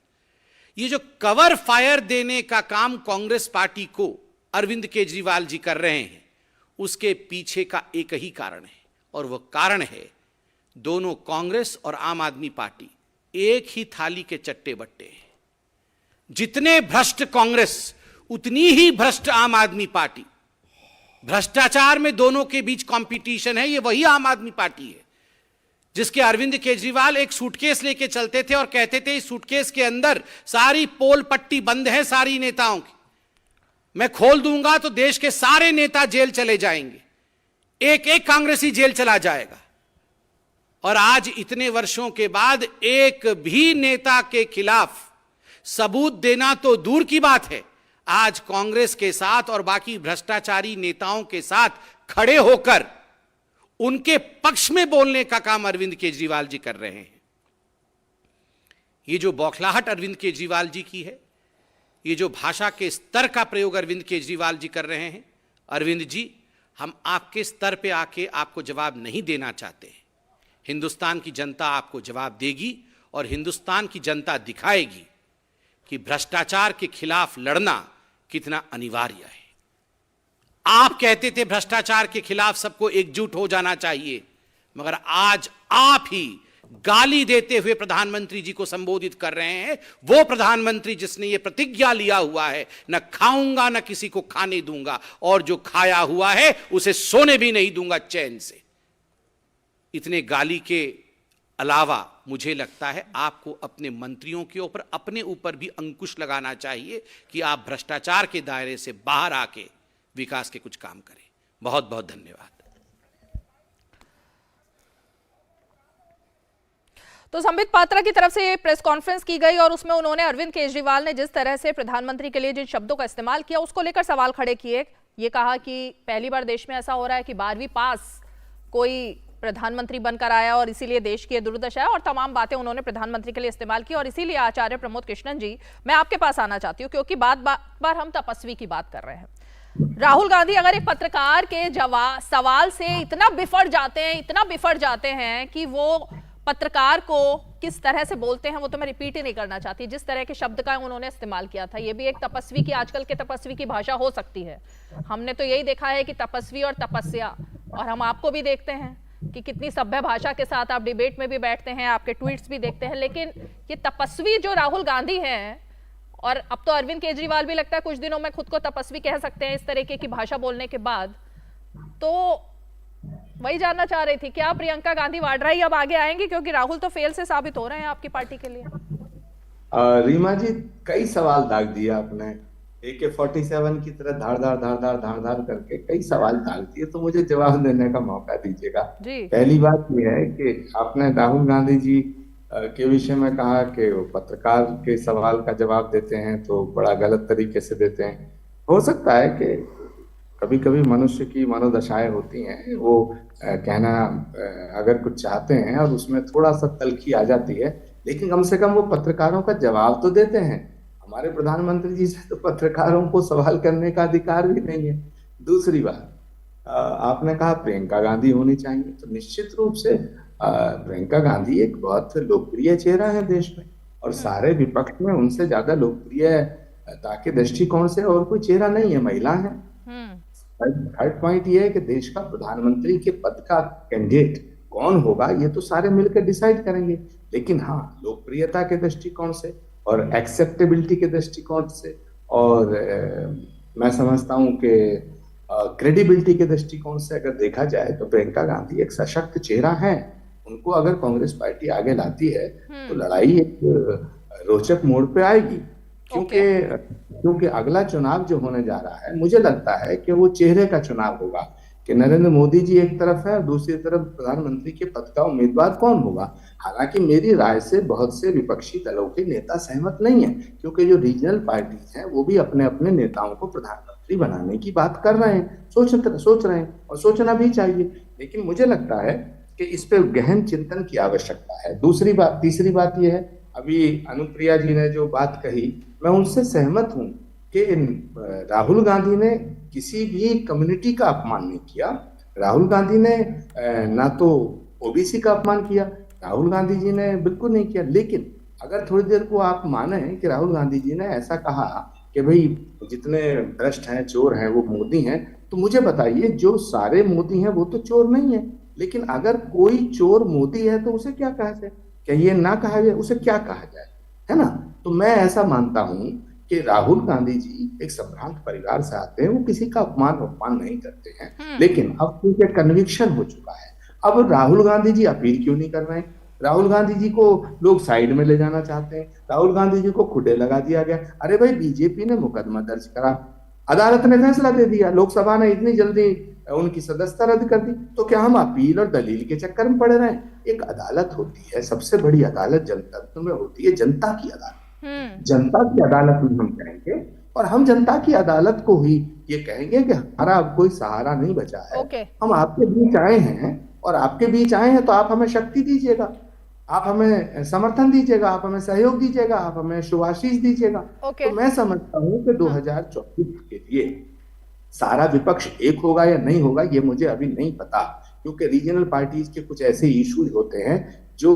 ये जो कवर फायर देने का काम कांग्रेस पार्टी को अरविंद केजरीवाल जी कर रहे हैं, उसके पीछे का एक ही कारण है, और वह कारण है दोनों कांग्रेस और आम आदमी पार्टी एक ही थाली के चट्टे बट्टे हैं। जितने भ्रष्ट कांग्रेस उतनी ही भ्रष्ट आम आदमी पार्टी। भ्रष्टाचार में दोनों के बीच कंपटीशन है। ये वही आम आदमी पार्टी है जिसके अरविंद केजरीवाल एक सूटकेस लेके चलते थे और कहते थे इस सूटकेस के अंदर सारी पोल पट्टी बंद है सारी नेताओं की, मैं खोल दूंगा तो देश के सारे नेता जेल चले जाएंगे, एक एक कांग्रेसी जेल चला जाएगा। और आज इतने वर्षों के बाद एक भी नेता के खिलाफ सबूत देना तो दूर की बात है, आज कांग्रेस के साथ और बाकी भ्रष्टाचारी नेताओं के साथ खड़े होकर उनके पक्ष में बोलने का काम अरविंद केजरीवाल जी कर रहे हैं। ये जो बौखलाहट अरविंद केजरीवाल जी की है, ये जो भाषा के स्तर का प्रयोग अरविंद केजरीवाल जी कर रहे हैं, अरविंद जी हम आपके स्तर पे आके आपको जवाब नहीं देना चाहते। हिंदुस्तान की जनता आपको जवाब देगी और हिंदुस्तान की जनता दिखाएगी कि भ्रष्टाचार के खिलाफ लड़ना कितना अनिवार्य है। आप कहते थे भ्रष्टाचार के खिलाफ सबको एकजुट हो जाना चाहिए, मगर आज आप ही गाली देते हुए प्रधानमंत्री जी को संबोधित कर रहे हैं। वो प्रधानमंत्री जिसने ये प्रतिज्ञा लिया हुआ है, न खाऊंगा न किसी को खाने दूंगा, और जो खाया हुआ है उसे सोने भी नहीं दूंगा चैन से। इतने गाली के अलावा मुझे लगता है आपको अपने मंत्रियों के ऊपर, अपने ऊपर भी अंकुश लगाना चाहिए कि आप भ्रष्टाचार के दायरे से बाहर आके विकास के कुछ काम करें। बहुत बहुत धन्यवाद। तो संबित पात्रा की तरफ से ये प्रेस कॉन्फ्रेंस की गई और उसमें उन्होंने अरविंद केजरीवाल ने जिस तरह से प्रधानमंत्री के लिए जिन शब्दों का इस्तेमाल किया उसको लेकर सवाल खड़े किए। ये कहा कि पहली बार देश में ऐसा हो रहा है कि 12वीं पास कोई प्रधानमंत्री बनकर आया और इसीलिए देश की दुर्दशा है, और तमाम बातें उन्होंने प्रधानमंत्री के लिए इस्तेमाल की। और इसीलिए आचार्य प्रमोद कृष्णन जी, मैं आपके पास आना चाहती हूँ क्योंकि बार हम तपस्वी की बात कर रहे हैं। राहुल गांधी अगर एक पत्रकार के सवाल से इतना बिफर जाते हैं कि वो पत्रकार को किस तरह से बोलते हैं वो तो मैं रिपीट ही नहीं करना चाहती। जिस तरह के शब्द का उन्होंने इस्तेमाल किया था, ये भी एक तपस्वी की, आजकल के तपस्वी की भाषा हो सकती है। हमने तो यही देखा है कि तपस्वी और तपस्या, और हम आपको भी देखते हैं कि कितनी सभ्य भाषा के साथ आप डिबेट में भी बैठते हैं, आपके ट्वीट्स भी देखते हैं। लेकिन ये तपस्वी जो राहुल गांधी हैं, और अब तो अरविंद केजरीवाल भी लगता है कुछ दिनों में खुद को तपस्वी कह सकते हैं इस तरीके की भाषा बोलने के बाद। तो वही जानना चाह रही थी, क्या प्रियंका गांधी वाड्रा ही अब आगे आएंगी, क्योंकि राहुल तो फेल से साबित हो रहे हैं आपकी पार्टी के लिए? रीमा जी, कई सवाल दाग दिया आपने, AK-47 की तरह धार धार करके कई सवाल दाग दिए, तो मुझे जवाब देने का मौका दीजिएगा। पहली बात यह है कि आपने राहुल गांधी जी के विषय में कहा कि वो पत्रकार के सवाल का जवाब देते हैं तो बड़ा गलत तरीके से देते हैं। हो सकता है कि कभी कभी मनुष्य की मनोदशाएं होती हैं, वो कहना अगर कुछ चाहते हैं और उसमें थोड़ा सा तल्खी आ जाती है, लेकिन कम से कम वो पत्रकारों का जवाब तो देते हैं। हमारे प्रधानमंत्री जी से तो पत्रकारों को सवाल करने का अधिकार भी नहीं है। दूसरी बात, आपने कहा प्रियंका गांधी होनी चाहिए, तो निश्चित रूप से प्रियंका गांधी एक बहुत लोकप्रिय चेहरा है देश में, और सारे विपक्ष में उनसे ज्यादा लोकप्रियता के दृष्टिकोण से और कोई चेहरा नहीं है, महिला है। थर्ड पॉइंट ये है कि देश का प्रधानमंत्री के पद का कैंडिडेट कौन होगा ये तो सारे मिलकर डिसाइड करेंगे, लेकिन हाँ, लोकप्रियता के दृष्टिकोण से और एक्सेप्टेबिलिटी के दृष्टिकोण से, और मैं समझता हूँ कि क्रेडिबिलिटी के दृष्टिकोण से अगर देखा जाए तो प्रियंका गांधी एक सशक्त चेहरा है। उनको अगर कांग्रेस पार्टी आगे लाती है तो लड़ाई एक रोचक मोड़ पे आएगी, क्योंकि अगला चुनाव जो होने जा रहा है, मुझे लगता है कि वो चेहरे का चुनाव होगा कि नरेंद्र मोदी जी एक तरफ है और दूसरी तरफ प्रधानमंत्री के पद का उम्मीदवार कौन होगा। हालांकि मेरी राय से बहुत से विपक्षी दलों के नेता सहमत नहीं है, क्योंकि जो रीजनल पार्टीज हैं वो भी अपने अपने नेताओं को प्रधानमंत्री बनाने की बात कर रहे हैं, सोच रहे हैं, और सोचना भी चाहिए। लेकिन मुझे लगता है कि इस पे गहन चिंतन की आवश्यकता है। तीसरी बात यह है, अभी अनुप्रिया जी ने जो बात कही, मैं उनसे सहमत हूँ कि राहुल गांधी ने किसी भी कम्युनिटी का अपमान नहीं किया। राहुल गांधी ने ना तो ओबीसी का अपमान किया, राहुल गांधी जी ने बिल्कुल नहीं किया। लेकिन अगर थोड़ी देर को आप माने कि राहुल गांधी जी ने ऐसा कहा कि भाई जितने भ्रष्ट हैं, चोर हैं, वो मोदी हैं, तो मुझे बताइए जो सारे मोदी हैं वो तो चोर नहीं है। लेकिन अगर कोई चोर मोदी है तो उसे क्या कहा जाए? क्या ये ना कहा जाए? उसे क्या कहा जाए, है ना? तो मैं ऐसा मानता हूं कि राहुल गांधी जी एक संभ्रांत परिवार से आते हैं, वो किसी का अपमान नहीं करते हैं। लेकिन अब उनके कन्विक्शन हो चुका है। अब राहुल गांधी जी अपील क्यों नहीं कर रहे हैं? राहुल गांधी जी को लोग साइड में ले जाना चाहते हैं, राहुल गांधी जी को खुडे लगा दिया गया। अरे भाई, बीजेपी ने मुकदमा दर्ज करा, अदालत ने फैसला दे दिया, लोकसभा ने इतनी जल्दी उनकी सदस्यता रद्द कर दी, तो क्या हम अपील और दलील के चक्कर में पड़े रहे? एक अदालत होती है, सबसे बड़ी अदालत जनतंत्र में होती है, जनता की अदालत। जनता की अदालत में हम कहेंगे, और हम जनता की अदालत को ही ये कहेंगे कि हमारा अब कोई सहारा नहीं बचा है। हम आपके बीच आए हैं, और आपके बीच आए हैं तो आप हमें शक्ति दीजिएगा, आप हमें समर्थन दीजिएगा, आप हमें सहयोग दीजिएगा, आप हमें शुभाशीष दीजिएगा। तो मैं समझता हूँ कि 2024 के लिए सारा विपक्ष एक होगा या नहीं होगा, ये मुझे अभी नहीं पता, क्योंकि रीजनल पार्टीज के कुछ ऐसे इश्यूज होते हैं जो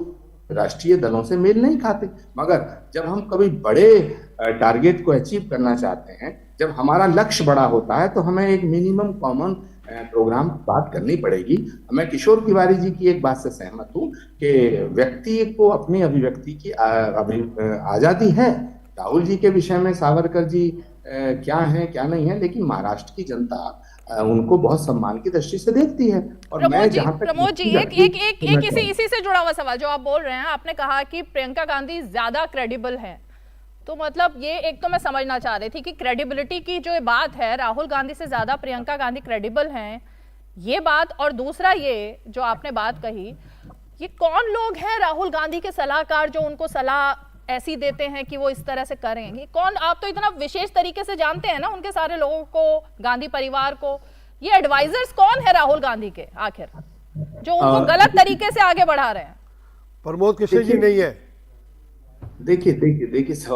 राष्ट्रीय दलों से मेल नहीं खाते। मगर जब हम कभी बड़े टारगेट को अचीव करना चाहते हैं, जब हमारा लक्ष्य बड़ा होता है, तो हमें एक मिनिमम कॉमन प्रोग्राम बात करनी पड़ेगी। मैं किशोर तिवारी जी की एक बात से सहमत हूँ कि व्यक्ति को अपनी अभिव्यक्ति की आजादी है। राहुल जी के विषय में सावरकर जी क्या है क्या नहीं है, लेकिन महाराष्ट्र की जनता उनको बहुत सम्मान की दृष्टि से देखती है। और मैं जहां तक प्रमोद जी एक इसी से जुड़ा हुआ सवाल जो आप बोल रहे हैं, आपने कहा कि प्रियंका गांधी ज्यादा क्रेडिबल है, तो मतलब ये एक तो मैं समझना चाह रही थी कि क्रेडिबिलिटी की जो बात है, राहुल गांधी से ज्यादा प्रियंका गांधी क्रेडिबल हैं, ये बात। और दूसरा ये जो आपने बात कही, ये कौन लोग हैं राहुल गांधी के सलाहकार जो उनको सलाह ऐसी देते हैं कि वो इस तरह से करें? ये कौन? आप तो इतना विशेष तरीके से जानते हैं ना उनके सारे लोगों को, गांधी परिवार को। ये एडवाइजर्स कौन है राहुल गांधी के आखिर, जो उनको गलत तरीके से आगे बढ़ा रहे हैं? प्रमोद कृष्ण जी नहीं है। देखिए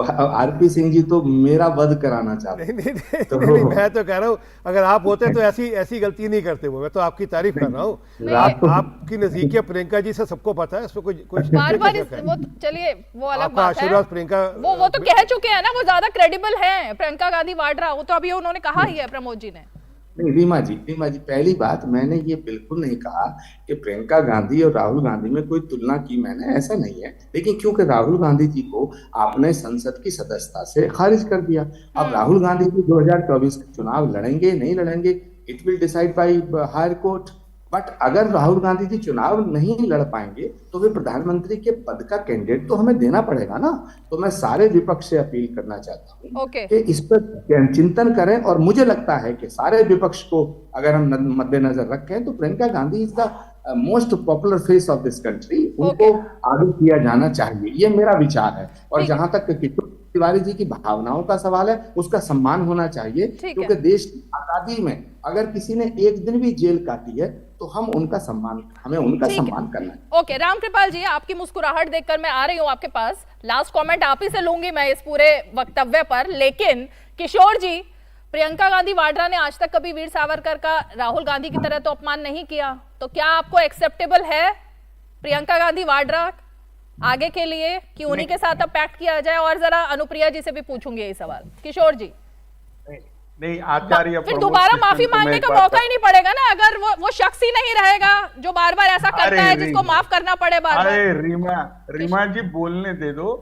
आरपी सिंह जी तो मेरा वध कराना चाहते हैं। नहीं, मैं तो कह रहा हूँ अगर आप होते तो ऐसी गलती नहीं करते वो। मैं तो आपकी तारीफ कर रहा हूँ। आपकी नजदीकी प्रियंका जी से सबको पता है, इसमें कोई बार वो चलिए वो अलग बात है। आशीर्वाद प्रियंका वो तो कह चुके हैं ना, वो ज्यादा क्रेडिबल है प्रियंका गांधी वाड्रा, वो तो अभी उन्होंने कहा ही है प्रमोद जी ने। नहीं, रीमा जी, पहली बात, मैंने ये बिल्कुल नहीं कहा कि प्रियंका गांधी और राहुल गांधी में कोई तुलना की, मैंने ऐसा नहीं है। लेकिन क्योंकि राहुल गांधी जी को आपने संसद की सदस्यता से खारिज कर दिया, अब राहुल गांधी जी 2024 के चुनाव लड़ेंगे नहीं लड़ेंगे, it will decide by higher court. But अगर राहुल गांधी जी चुनाव नहीं लड़ पाएंगे तो वे प्रधानमंत्री के पद का कैंडिडेट तो हमें देना पड़ेगा ना। तो मैं सारे विपक्ष से अपील करना चाहता हूँ कि इस पर चिंतन करें, और मुझे लगता है कि सारे विपक्ष को अगर हम मद्देनजर रखें तो Priyanka Gandhi is the most popular face of this country, उनको आगे किया जाना चाहिए, ये मेरा विचार है। और जहां तक किशोर तिवारी जी की भावनाओं का सवाल है, उसका सम्मान होना चाहिए, क्योंकि देश की आजादी में अगर किसी ने एक दिन भी जेल काटी है तो हमें उनका सम्मान करना है। ओके, रामकृपाल जी, आपकी मुस्कुराहट देखकर मैं आ रही हूँ आपके पास। लास्ट कमेंट आप ही से लूंगी मैं इस पूरे वक्तव्य पर। लेकिन किशोर जी, प्रियंका गांधी वाड्रा ने आज तक कभी वीर सावरकर का राहुल गांधी की तरह तो अपमान नहीं किया, तो क्या आपको एक्सेप्टेबल है प्रियंका गांधी वाड्रा आगे के लिए कि उन्हीं के साथ अब पैक्ट किया जाए? और जरा अनुप्रिया जी से भी पूछूंगी ये सवाल। किशोर जी, नहीं, आचार्य फिर दोबारा माफी मांगने का मौका ही नहीं पड़ेगा ना, अगर वो शख्स ही नहीं रहेगा जो बार बार ऐसा करता है जिसको माफ करना पड़े बार बार। अरे रीमा जी, बोलने दे दो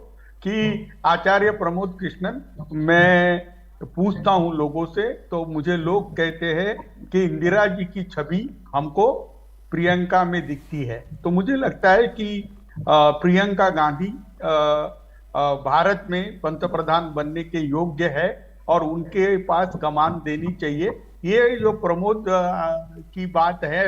कि आचार्य प्रमोद कृष्णन, मैं पूछता हूं लोगों से तो मुझे लोग कहते हैं कि इंदिरा जी की छवि हमको प्रियंका में दिखती है। तो मुझे लगता है कि प्रियंका गांधी भारत में पंतप्रधान बनने के योग्य है और उनके पास कमान देनी चाहिए। ये जो प्रमोद की बात है,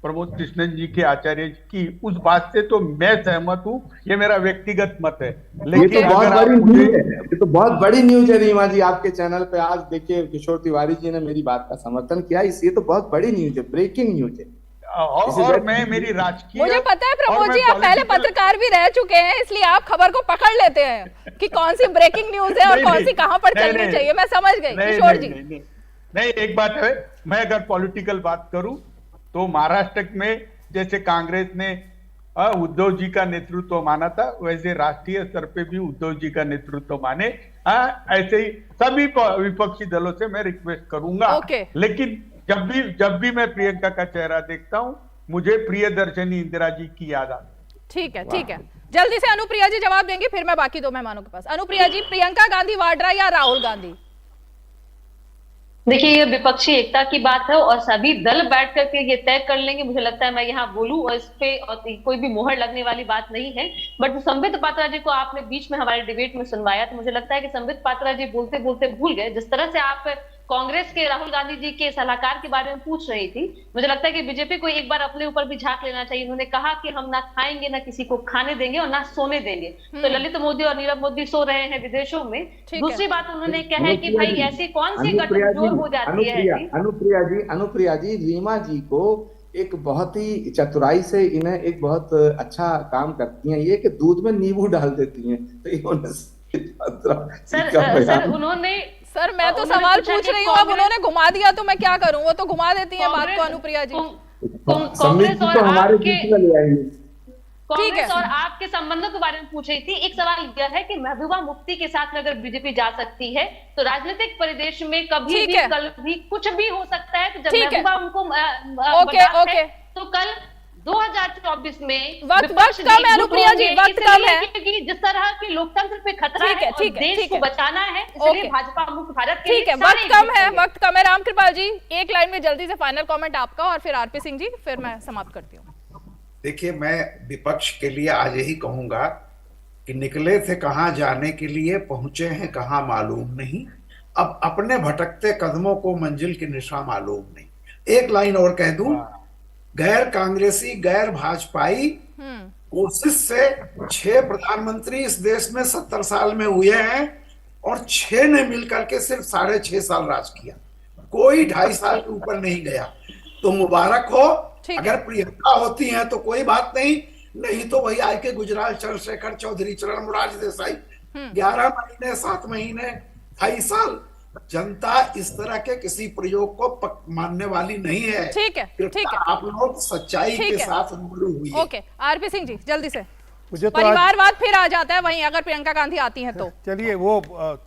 प्रमोद कृष्णन जी के आचार्य जी की, उस बात से तो मैं सहमत हूँ, ये मेरा व्यक्तिगत मत है। लेकिन ये तो बहुत बड़ी न्यूज है रीमा जी, आपके चैनल पे आज देखिए किशोर तिवारी जी ने मेरी बात का समर्थन किया, ये तो बहुत बड़ी न्यूज है, ब्रेकिंग न्यूज है। और मैं मेरी राजकीय, मुझे पता है प्रमोद जी आप पहले पत्रकार भी रह चुके हैं, इसलिए आप खबर को पकड़ लेते हैं कि कौन सी ब्रेकिंग न्यूज है और कौन सी कहां पर चलनी चाहिए। मैं समझ गई किशोर जी। नहीं, एक बात है, मैं अगर पॉलिटिकल बात करूं तो महाराष्ट्र में जैसे कांग्रेस ने उद्धव जी का नेतृत्व माना था, वैसे राष्ट्रीय स्तर पे भी उद्धव जी का नेतृत्व माने। ऐसे ही सभी विपक्षी दलों से मैं रिक्वेस्ट करूंगा। लेकिन जब भी मैं प्रियंका का चेहरा देखता हूं, मुझे प्रियदर्शनी इंदिरा जी की याद आती है। ठीक है, ठीक है, जल्दी से अनुप्रिया जी जवाब देंगे, फिर मैं बाकी दो मेहमानों के पास। अनुप्रिया जी, प्रियंका गांधी वाड्रा या राहुल गांधी? देखिए, ये विपक्षी एकता की बात है और सभी दल बैठ करके ये तय कर लेंगे। मुझे लगता है मैं यहाँ बोलूं और इस पे और कोई भी मोहर लगने वाली बात नहीं है। बट संबित पात्रा जी को आपने बीच में हमारे डिबेट में सुनवाया, तो मुझे लगता है कि संबित पात्रा जी बोलते बोलते भूल गए। जिस तरह से आप कांग्रेस के राहुल गांधी जी के सलाहकार के बारे में पूछ रही थी, मुझे लगता है कि बीजेपी को एक बार अपने ऊपर भी झांक लेना चाहिए। उन्होंने कहा कि हम ना खाएंगे, ना किसी को खाने देंगे और ना सोने देंगे। तो ललित मोदी और नीरव मोदी सो रहे हैं विदेशों में। दूसरी बात उन्होंने कहा है कि भाई ऐसी कौन सी गठजोड़ हो जाती है। अनुप्रिया जी, रीमा जी को एक बहुत ही चतुराई से इन्हें एक बहुत अच्छा काम करती हैं, ये कि दूध में नींबू डाल देती हैं। तो सर उन्होंने सर मैं तो सवाल पूछ रही हूँ, अब उन्होंने घुमा दिया तो मैं क्या करूँ? वो तो घुमा देती हैं बात को अनुप्रिया जी। कांग्रेस और आपके संबंधों के बारे में पूछ रही थी। एक सवाल यह है कि महबूबा मुफ्ती के साथ में अगर बीजेपी जा सकती है तो राजनीतिक परिदृश्य में कभी भी कल भी कुछ भी हो सकता है। तो जब महबूबा उनको तो कल 2024 में वक्त कम है अनुप्रिया जी, वक्त कम है, क्योंकि जिस तरह की लोकतंत्र पे खतरा है और देश को बचाना है, इसलिए भाजपा मुक्त भारत के ठीक है, वक्त कम है। रामकृपाल जी, एक लाइन में जल्दी से फाइनल कमेंट आपका और फिर आरपी सिंह जी, फिर मैं समाप्त करती हूँ। देखिए, मैं विपक्ष के लिए आज यही कहूंगा कि निकले थे कहां जाने के लिए, पहुंचे हैं कहां मालूम नहीं। अब अपने भटकते कदमों को मंजिल की निशा मालूम नहीं। एक लाइन और कह दूं, गैर कांग्रेसी गैर भाजपाई कोशिश से 6 प्रधानमंत्री इस देश में 70 साल में हुए हैं और 6 ने मिलकर के सिर्फ 6.5 साल राज किया। कोई 2.5 साल के ऊपर नहीं गया। तो मुबारक हो। अगर प्रियंका होती हैं तो कोई बात नहीं तो वही आए के गुजराल चंद्रशेखर चौधरी, चरण मुरारी देसाई, 11 महीने 7 महीने 2.5 साल। जनता इस तरह के किसी प्रयोग को मानने वाली नहीं है। ठीक है, आप लोग सच्चाई के साथ रूबरू हुई। ओके, आरपी सिंह जी जल्दी से। मुझे तो परिवारवाद फिर आ जाता है वहीं अगर प्रियंका गांधी आती हैं तो। चलिए, वो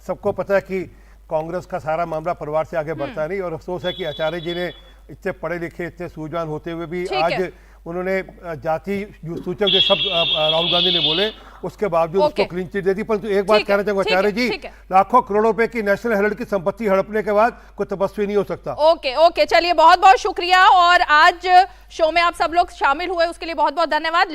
सबको पता है कि कांग्रेस का सारा मामला परिवार से आगे बढ़ता नहीं, और अफसोस है कि आचार्य जी ने इतने पढ़े लिखे, इतने सूझवान होते हुए भी आज उन्होंने जाति सूचक जो शब्द राहुल गांधी ने बोले उसके बावजूद उसको क्लीन चिट दे दी। परंतु एक बात कहना चाहूंगा आचार्य जी, लाखों करोड़ों रुपए की नेशनल हेराल्ड की संपत्ति हड़पने के बाद कोई तपस्वी नहीं हो सकता। ओके, चलिए बहुत बहुत शुक्रिया, और आज शो में आप सब लोग शामिल हुए उसके लिए बहुत बहुत धन्यवाद।